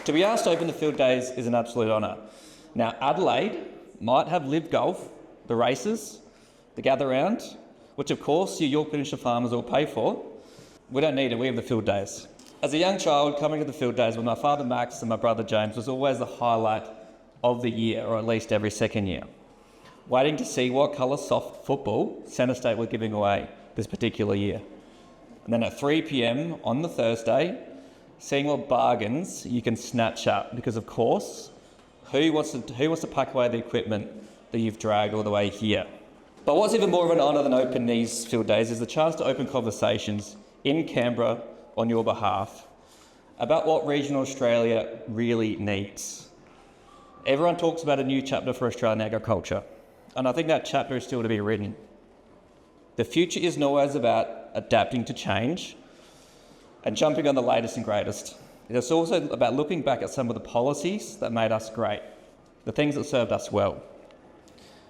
To be asked to open the field days is an absolute honour. Now, Adelaide might have live golf, the races, the gather round, which of course you Yorke Peninsula farmers will pay for. We don't need it, we have the field days. As a young child, coming to the field days with my father Max and my brother James was always the highlight of the year, or at least every second year. Waiting to see what colour soft football Centre State were giving away this particular year. And then at 3 p.m. on the Thursday, seeing what bargains you can snatch up, because of course, who wants to pack away the equipment that you've dragged all the way here? But what's even more of an honour than open these field days is the chance to open conversations in Canberra on your behalf about what regional Australia really needs. Everyone talks about a new chapter for Australian agriculture, and I think that chapter is still to be written. The future isn't always about adapting to change and jumping on the latest and greatest. It's also about looking back at some of the policies that made us great, the things that served us well.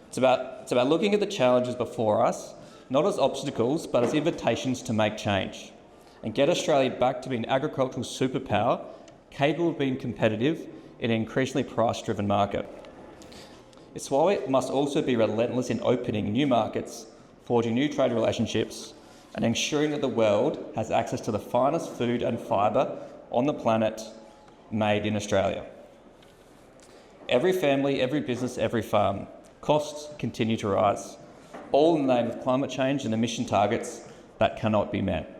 It's about looking at the challenges before us, not as obstacles, but as invitations to make change and get Australia back to being an agricultural superpower, capable of being competitive in an increasingly price-driven market. It's why it must also be relentless in opening new markets, forging new trade relationships, and ensuring that the world has access to the finest food and fibre on the planet made in Australia. Every family, every business, every farm, costs continue to rise, all in the name of climate change and emission targets that cannot be met.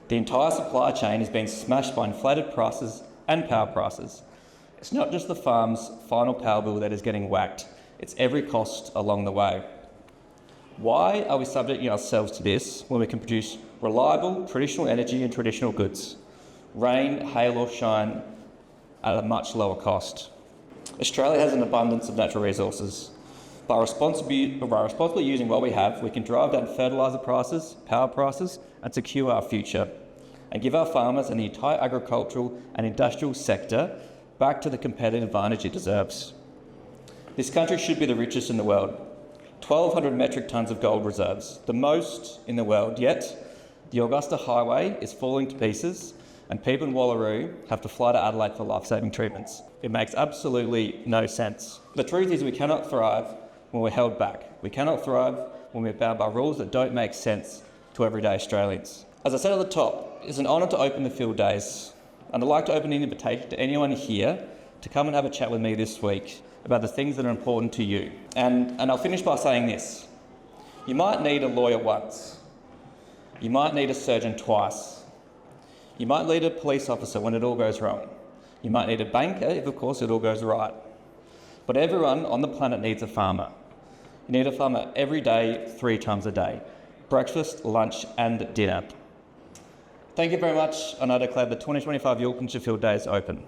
The entire supply chain is being smashed by inflated prices and power prices. It's not just the farm's final power bill that is getting whacked, it's every cost along the way. Why are we subjecting ourselves to this when we can produce reliable traditional energy and traditional goods, rain, hail or shine, at a much lower cost? Australia has an abundance of natural resources. By responsibly using what we have, we can drive down fertiliser prices, power prices, and secure our future, and give our farmers and the entire agricultural and industrial sector back to the competitive advantage it deserves. This country should be the richest in the world. 1,200 metric tonnes of gold reserves, the most in the world, yet the Augusta Highway is falling to pieces and people in Wallaroo have to fly to Adelaide for life-saving treatments. It makes absolutely no sense. The truth is we cannot thrive when we're held back. We cannot thrive when we're bound by rules that don't make sense to everyday Australians. As I said at the top, it's an honour to open the field days, and I'd like to open an invitation to anyone here to come and have a chat with me this week about the things that are important to you. And I'll finish by saying this. You might need a lawyer once. You might need a surgeon twice. You might need a police officer when it all goes wrong. You might need a banker if, of course, it all goes right. But everyone on the planet needs a farmer. You need a farmer every day, 3 times a day. Breakfast, lunch and dinner. Thank you very much, and I declare the 2025 Yorke Peninsula Field Days open.